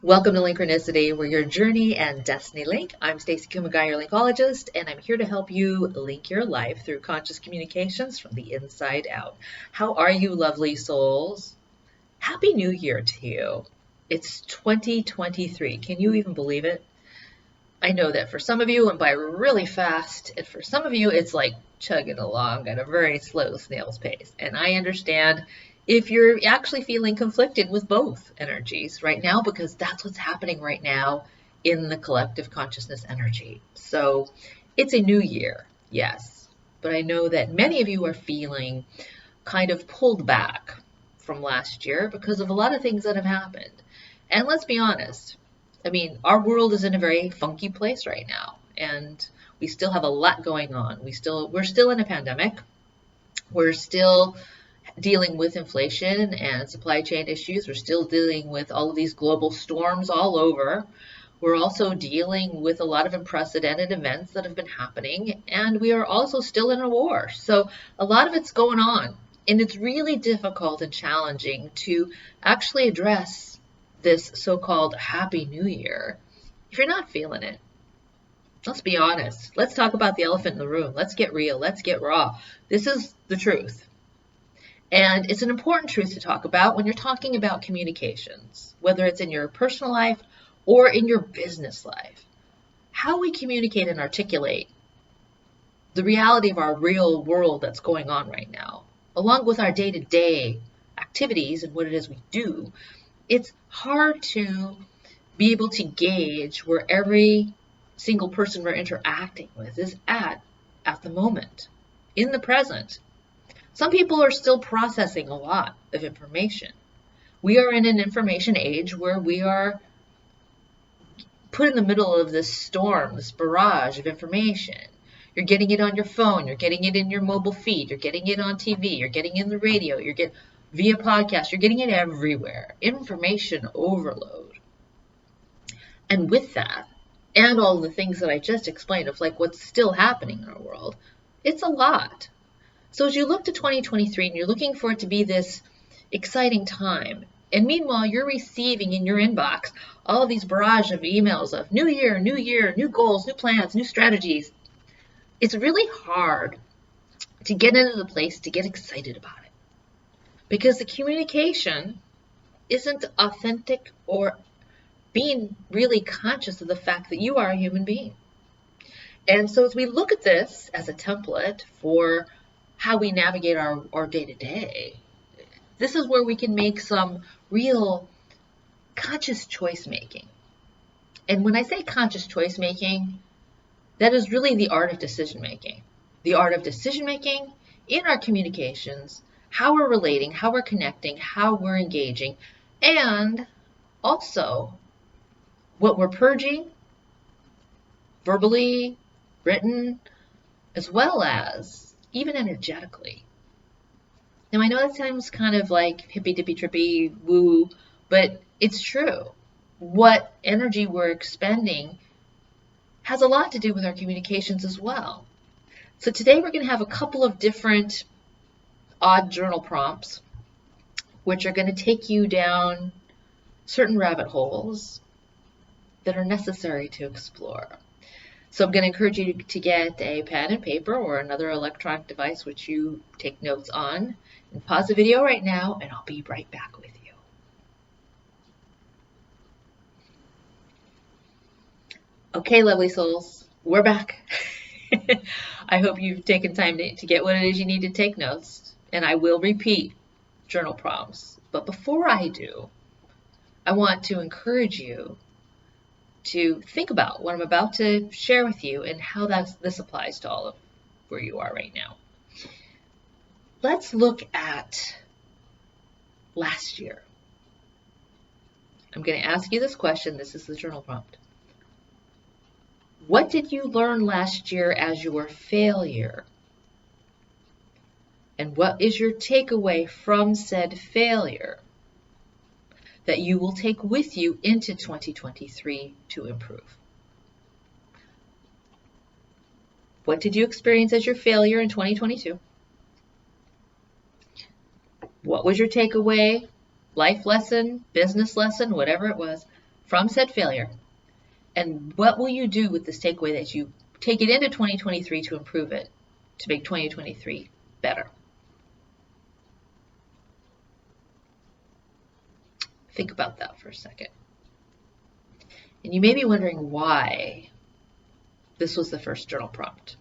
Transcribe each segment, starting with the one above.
Welcome to Linkronicity, where your journey and destiny link. I'm Stacey Kumagai, your linkologist, and I'm here to help you link your life through conscious communications from the inside out. How are you, lovely souls? Happy New Year to you. It's 2023. Can you even believe it? I know that for some of you it went by really fast, and for some of you it's like chugging along at a very slow snail's pace. And I understand if you're actually feeling conflicted with both energies right now, because that's what's happening right now in the collective consciousness energy. So it's a new year, yes, but I know that many of you are feeling kind of pulled back from last year because of a lot of things that have happened. And let's be honest, I mean, our world is in a very funky place right now, and we still have a lot going on. We're still in a pandemic. We're still dealing with inflation and supply chain issues. We're still dealing with all of these global storms all over. We're also dealing with a lot of unprecedented events that have been happening, and we are also still in a war. So a lot of it's going on, and it's really difficult and challenging to actually address this so-called Happy New Year if you're not feeling it. Let's be honest. Let's talk about the elephant in the room. Let's get real. Let's get raw. This is the truth. And it's an important truth to talk about when you're talking about communications, whether it's in your personal life or in your business life. How we communicate and articulate the reality of our real world that's going on right now, along with our day-to-day activities and what it is we do, it's hard to be able to gauge where every single person we're interacting with is at the moment, in the present. Some people are still processing a lot of information. We are in an information age where we are put in the middle of this storm, this barrage of information. You're getting it on your phone, you're getting it in your mobile feed, you're getting it on TV, you're getting it in the radio, you're getting via podcast, you're getting it everywhere. Information overload. And with that, and all the things that I just explained of like what's still happening in our world, it's a lot. So as you look to 2023 and you're looking for it to be this exciting time, and meanwhile you're receiving in your inbox all of these barrage of emails of new year, new goals, new plans, new strategies, it's really hard to get into the place to get excited about it. Because the communication isn't authentic or being really conscious of the fact that you are a human being. And so as we look at this as a template for how we navigate our day-to-day, this is where we can make some real conscious choice making. And when I say conscious choice making, that is really the art of decision making. The art of decision making in our communications, how we're relating, how we're connecting, how we're engaging, and also what we're purging, verbally, written, as well as even energetically. Now I know that sounds kind of like hippy dippy trippy woo, but it's true. What energy we're expending has a lot to do with our communications as well. So today we're going to have a couple of different odd journal prompts, which are going to take you down certain rabbit holes that are necessary to explore. So I'm going to encourage you to get a pen and paper or another electronic device which you take notes on, and pause the video right now, and I'll be right back with you. Okay, lovely souls, we're back. I hope you've taken time to get what it is you need to take notes, and I will repeat journal prompts. But before I do, I want to encourage you to think about what I'm about to share with you and how this applies to all of where you are right now. Let's look at last year. I'm going to ask you this question. This is the journal prompt. What did you learn last year as your failure? And what is your takeaway from said failure that you will take with you into 2023 to improve? What did you experience as your failure in 2022? What was your takeaway, life lesson, business lesson, whatever it was, from said failure, and what will you do with this takeaway that you take it into 2023 to improve it, to make 2023 better? Think about that for a second. And you may be wondering why this was the first journal prompt.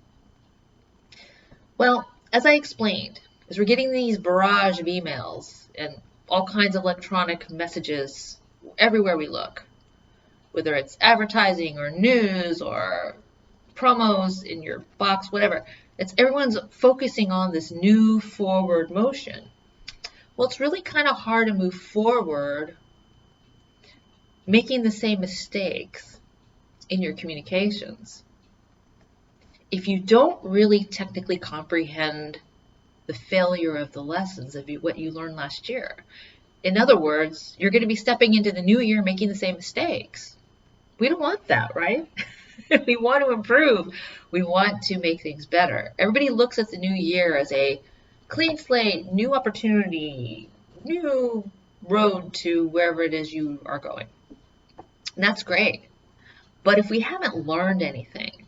Well, as I explained, as we're getting these barrage of emails and all kinds of electronic messages everywhere we look, whether it's advertising or news or promos in your box, whatever, everyone's focusing on this new forward motion. Well, it's really kind of hard to move forward making the same mistakes in your communications if you don't really technically comprehend the failure of the lessons of what you learned last year. In other words, you're going to be stepping into the new year making the same mistakes. We don't want that, right? We want to improve. We want to make things better. Everybody looks at the new year as a clean slate, new opportunity, new road to wherever it is you are going. And that's great. But if we haven't learned anything,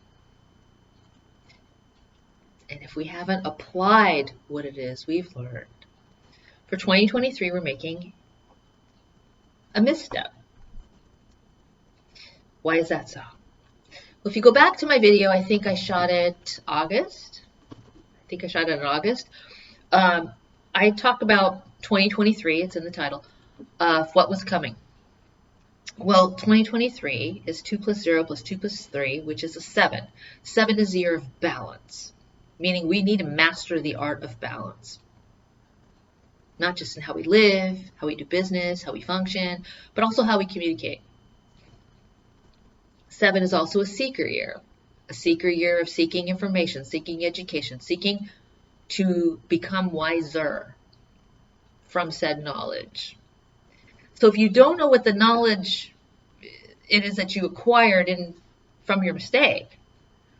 and if we haven't applied what it is we've learned, for 2023, we're making a misstep. Why is that so? Well, if you go back to my video, I think I shot it August. In August. I talked about 2023, it's in the title, of what was coming. Well, 2023 is 2 plus 0 plus 2 plus 3, which is a 7. 7 is the year of balance, meaning we need to master the art of balance. Not just in how we live, how we do business, how we function, but also how we communicate. 7 is also a seeker year of seeking information, seeking education, seeking to become wiser from said knowledge. So if you don't know what the knowledge it is that you acquired from your mistake,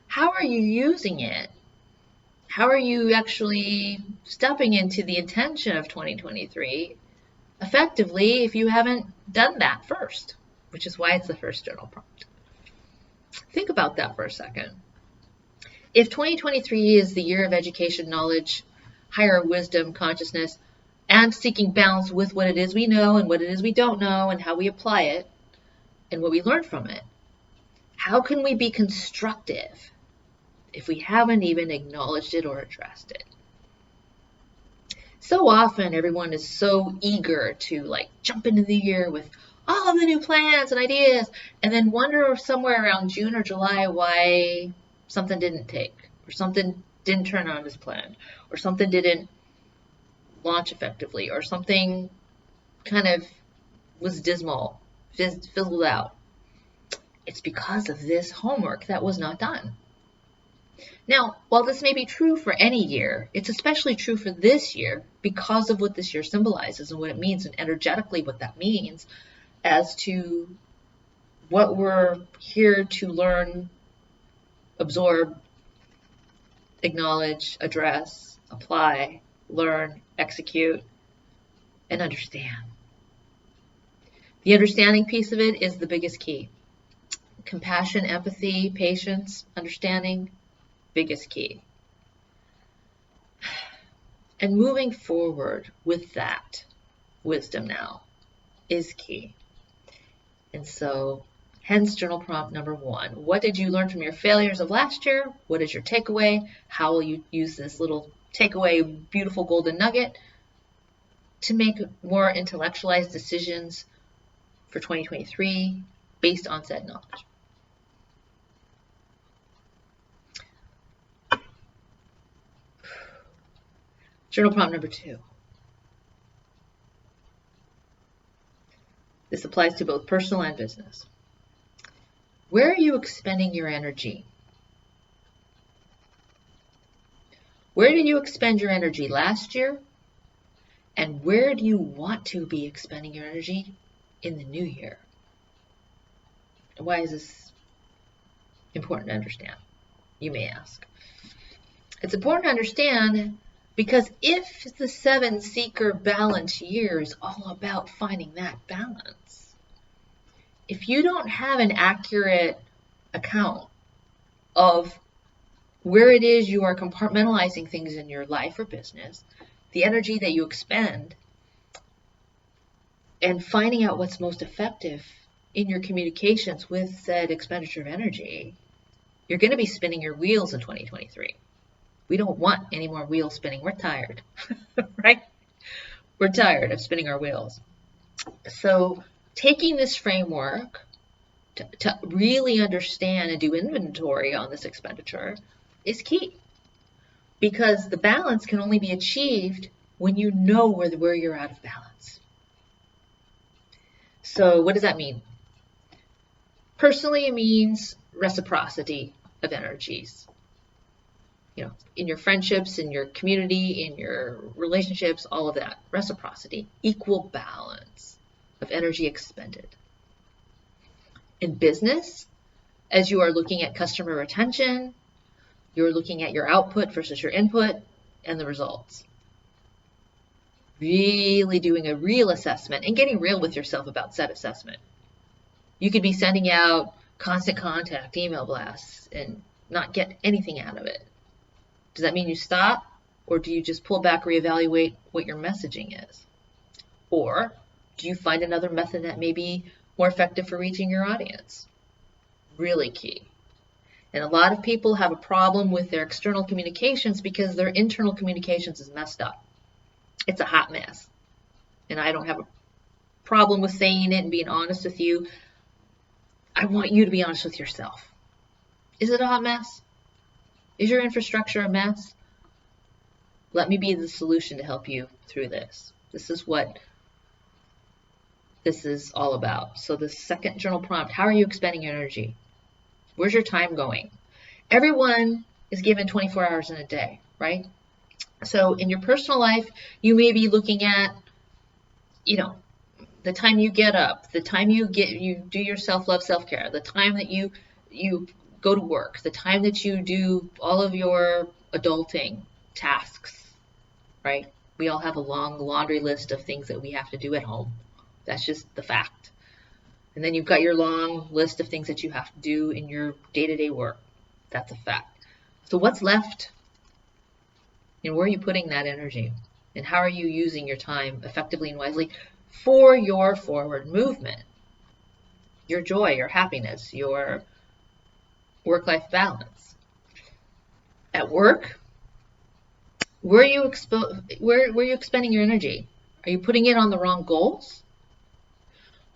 how are you using it? How are you actually stepping into the intention of 2023 effectively if you haven't done that first, which is why it's the first journal prompt. Think about that for a second. If 2023 is the year of education, knowledge, higher wisdom, consciousness, and seeking balance with what it is we know and what it is we don't know and how we apply it and what we learn from it, how can we be constructive if we haven't even acknowledged it or addressed it? So often everyone is so eager to jump into the year with all of the new plans and ideas and then wonder somewhere around June or July why something didn't take, or something didn't turn out as planned, or something didn't launch effectively, or something kind of was dismal, fizzled out. It's because of this homework that was not done. Now, while this may be true for any year, it's especially true for this year because of what this year symbolizes and what it means, and energetically what that means as to what we're here to learn, absorb, acknowledge, address, apply, learn, execute, and understand. The understanding piece of it is the biggest key. Compassion, empathy, patience, understanding, biggest key. And moving forward with that wisdom now is key. And so, hence journal prompt number 1. What did you learn from your failures of last year? What is your takeaway? How will you use this little takeaway, beautiful golden nugget to make more intellectualized decisions for 2023 based on said knowledge? Journal prompt number 2. This applies to both personal and business. Where are you expending your energy? Where did you expend your energy last year? And where do you want to be expending your energy in the new year? Why is this important to understand? You may ask. It's important to understand because if the 7 seeker balance year is all about finding that balance, if you don't have an accurate account of where it is you are compartmentalizing things in your life or business, the energy that you expend, and finding out what's most effective in your communications with said expenditure of energy, you're going to be spinning your wheels in 2023. We don't want any more wheel spinning. We're tired, right? We're tired of spinning our wheels. So taking this framework to really understand and do inventory on this expenditure is key, because the balance can only be achieved when you know where you're out of balance. So what does that mean? Personally, it means reciprocity of energies. You know, in your friendships, in your community, in your relationships, all of that. Reciprocity, equal balance of energy expended. In business, as you are looking at customer retention, you're looking at your output versus your input and the results. Really doing a real assessment and getting real with yourself about said assessment. You could be sending out constant contact, email blasts, and not get anything out of it. Does that mean you stop? Or do you just pull back, reevaluate what your messaging is? Or do you find another method that may be more effective for reaching your audience? Really key. And a lot of people have a problem with their external communications because their internal communications is messed up. It's a hot mess. And I don't have a problem with saying it and being honest with you. I want you to be honest with yourself. Is it a hot mess? Is your infrastructure a mess? Let me be the solution to help you through this. This is what this is all about. So the second journal prompt, how are you expending your energy? Where's your time going? Everyone is given 24 hours in a day, right? So in your personal life, you may be looking at, the time you get up, the time you do your self-love, self-care, the time that you go to work, the time that you do all of your adulting tasks, right? We all have a long laundry list of things that we have to do at home. That's just the fact. And then you've got your long list of things that you have to do in your day-to-day work. That's a fact. So what's left? And where are you putting that energy? And how are you using your time effectively and wisely for your forward movement, your joy, your happiness, your work-life balance? At work, where are you expending your energy? Are you putting it on the wrong goals?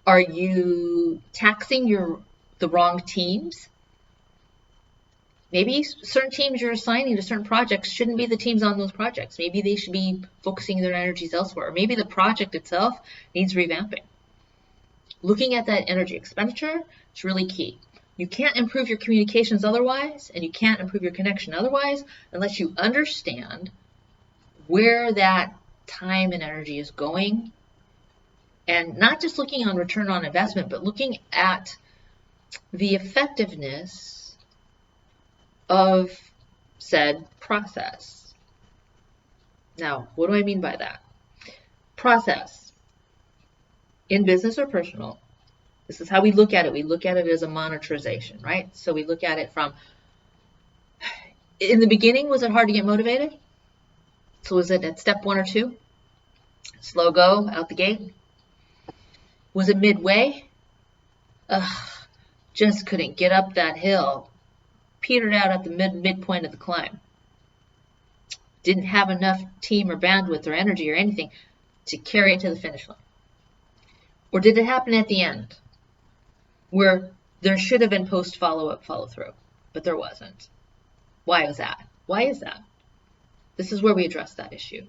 Are you taxing the wrong teams? Maybe certain teams you're assigning to certain projects shouldn't be the teams on those projects. Maybe they should be focusing their energies elsewhere. Or maybe the project itself needs revamping. Looking at that energy expenditure is really key. You can't improve your communications otherwise, and you can't improve your connection otherwise unless you understand where that time and energy is going. And not just looking on return on investment, but looking at the effectiveness of said process. Now, what do I mean by that? Process. In business or personal, this is how we look at it. We look at it as a monetization, right? So we look at it from, in the beginning, was it hard to get motivated? So was it at step 1 or 2? Slow go out the gate? Was it midway? Just couldn't get up that hill. Petered out at the midpoint of the climb. Didn't have enough team or bandwidth or energy or anything to carry it to the finish line. Or did it happen at the end, where there should have been post follow-up, follow-through, but there wasn't? Why was that? Why is that? This is where we address that issue.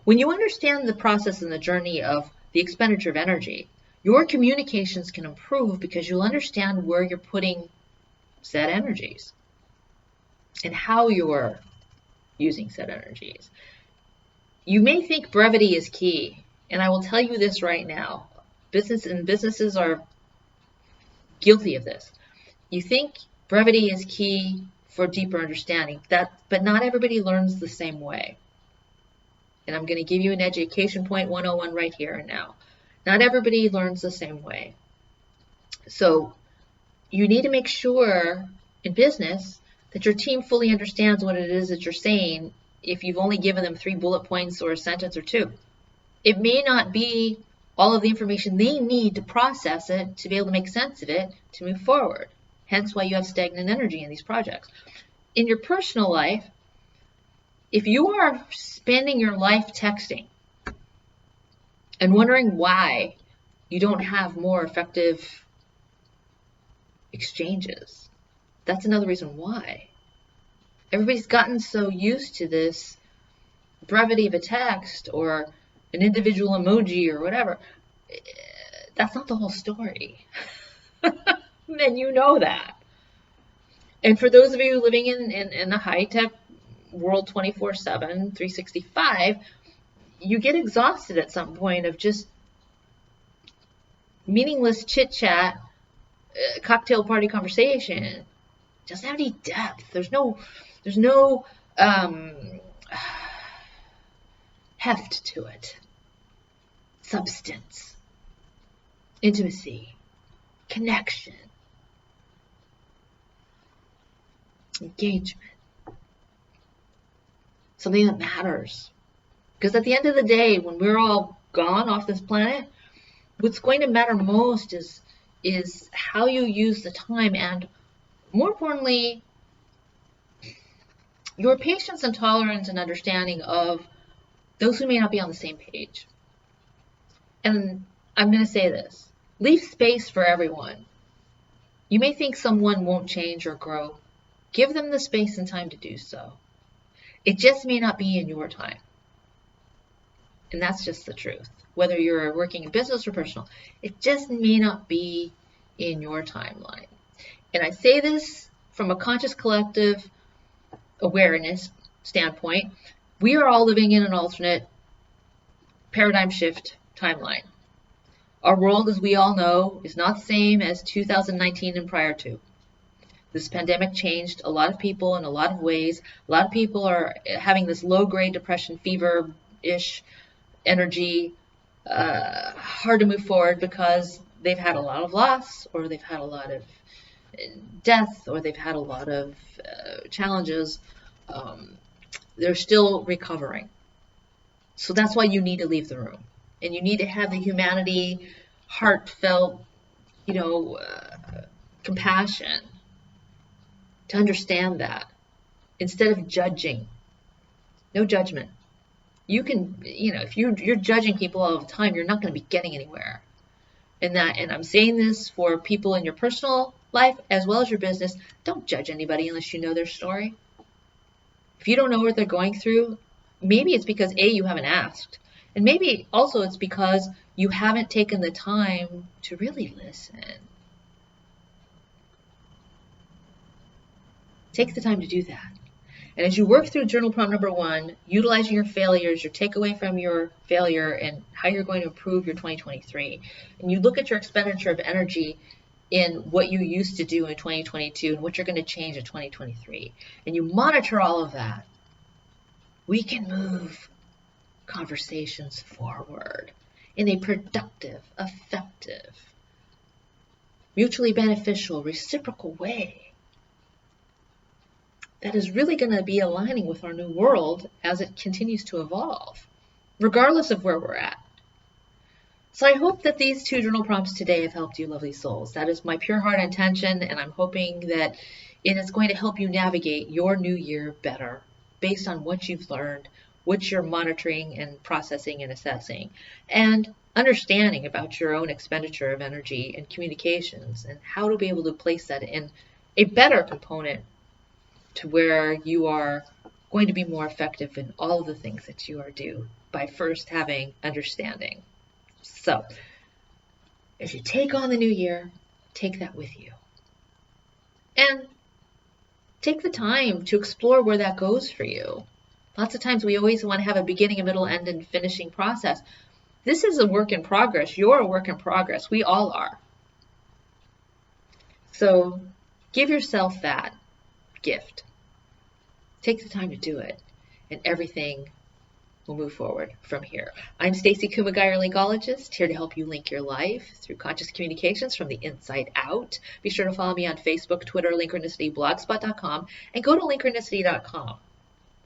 When you understand the process and the journey of the expenditure of energy, your communications can improve because you'll understand where you're putting said energies and how you're using said energies. You may think brevity is key, and I will tell you this right now. Businesses are guilty of this. You think brevity is key for deeper understanding, but not everybody learns the same way. And I'm going to give you an education point 101 right here and now. Not everybody learns the same way. So you need to make sure in business that your team fully understands what it is that you're saying if you've only given them 3 bullet points or a sentence or 2. It may not be all of the information they need to process it, to be able to make sense of it, to move forward. Hence why you have stagnant energy in these projects. In your personal life, if you are spending your life texting and wondering why you don't have more effective exchanges, that's another reason why. Everybody's gotten so used to this brevity of a text or an individual emoji or whatever. That's not the whole story. And you know that. And for those of you living in the high-tech world 24/7, 365, you get exhausted at some point of just meaningless chit-chat, cocktail party conversation. Doesn't have any depth. There's no heft to it. Substance, intimacy, connection, engagement. Something that matters. Because at the end of the day, when we're all gone off this planet, what's going to matter most is how you use the time, and more importantly, your patience and tolerance and understanding of those who may not be on the same page. And I'm going to say this, leave space for everyone. You may think someone won't change or grow. Give them the space and time to do so. It just may not be in your time. And that's just the truth. Whether you're working in business or personal, it just may not be in your timeline. And I say this from a conscious collective awareness standpoint. We are all living in an alternate paradigm shift timeline. Our world, as we all know, is not the same as 2019 and prior to. This pandemic changed a lot of people in a lot of ways. A lot of people are having this low-grade depression, fever-ish energy, hard to move forward because they've had a lot of loss, or they've had a lot of death, or they've had a lot of challenges. They're still recovering. So that's why you need to leave the room. And you need to have the humanity, heartfelt, compassion to understand that, instead of judging. No judgment. You can, if you're judging people all the time, you're not going to be getting anywhere. And I'm saying this for people in your personal life as well as your business. Don't judge anybody unless you know their story. If you don't know what they're going through, maybe it's because A, you haven't asked. And maybe also it's because you haven't taken the time to really listen. Take the time to do that. And as you work through journal prompt number 1, utilizing your failures, your takeaway from your failure, and how you're going to improve your 2023, and you look at your expenditure of energy in what you used to do in 2022 and what you're going to change in 2023, and you monitor all of that, we can move conversations forward in a productive, effective, mutually beneficial, reciprocal way that is really going to be aligning with our new world as it continues to evolve, regardless of where we're at. So I hope that these 2 journal prompts today have helped you, lovely souls. That is my pure heart intention, and I'm hoping that it is going to help you navigate your new year better based on what you've learned, what you're monitoring and processing and assessing, and understanding about your own expenditure of energy and communications, and how to be able to place that in a better component to where you are going to be more effective in all of the things that you are due by first having understanding. So, as you take on the new year, take that with you. And take the time to explore where that goes for you. Lots of times we always want to have a beginning, a middle, end, and finishing process. This is a work in progress. You're a work in progress. We all are. So, give yourself that gift. Take the time to do it, and everything we'll move forward from here. I'm Stacey Kumagai, your Linkologist, here to help you link your life through conscious communications from the inside out. Be sure to follow me on Facebook, Twitter, Linkronicity, blogspot.com, and go to linkronicity.com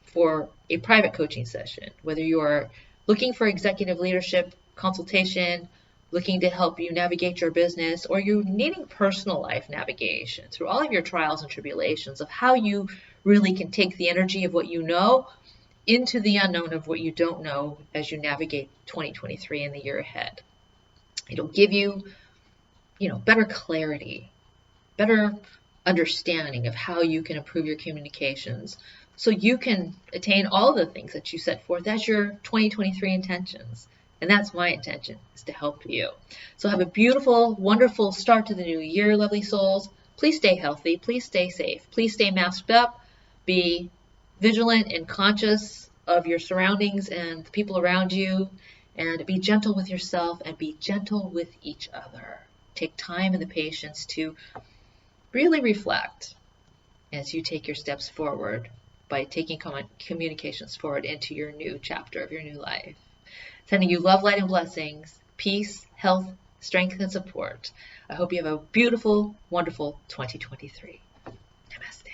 for a private coaching session. Whether you're looking for executive leadership consultation, looking to help you navigate your business, or you're needing personal life navigation through all of your trials and tribulations of how you really can take the energy of what you know into the unknown of what you don't know as you navigate 2023 and the year ahead. It'll give you, better clarity, better understanding of how you can improve your communications so you can attain all the things that you set forth as your 2023 intentions. And that's my intention, is to help you. So have a beautiful, wonderful start to the new year, lovely souls. Please stay healthy. Please stay safe. Please stay masked up. Be vigilant and conscious of your surroundings and the people around you, and be gentle with yourself and be gentle with each other. Take time and the patience to really reflect as you take your steps forward by taking communications forward into your new chapter of your new life. Sending you love, light, and blessings, peace, health, strength, and support. I hope you have a beautiful, wonderful 2023. Namaste.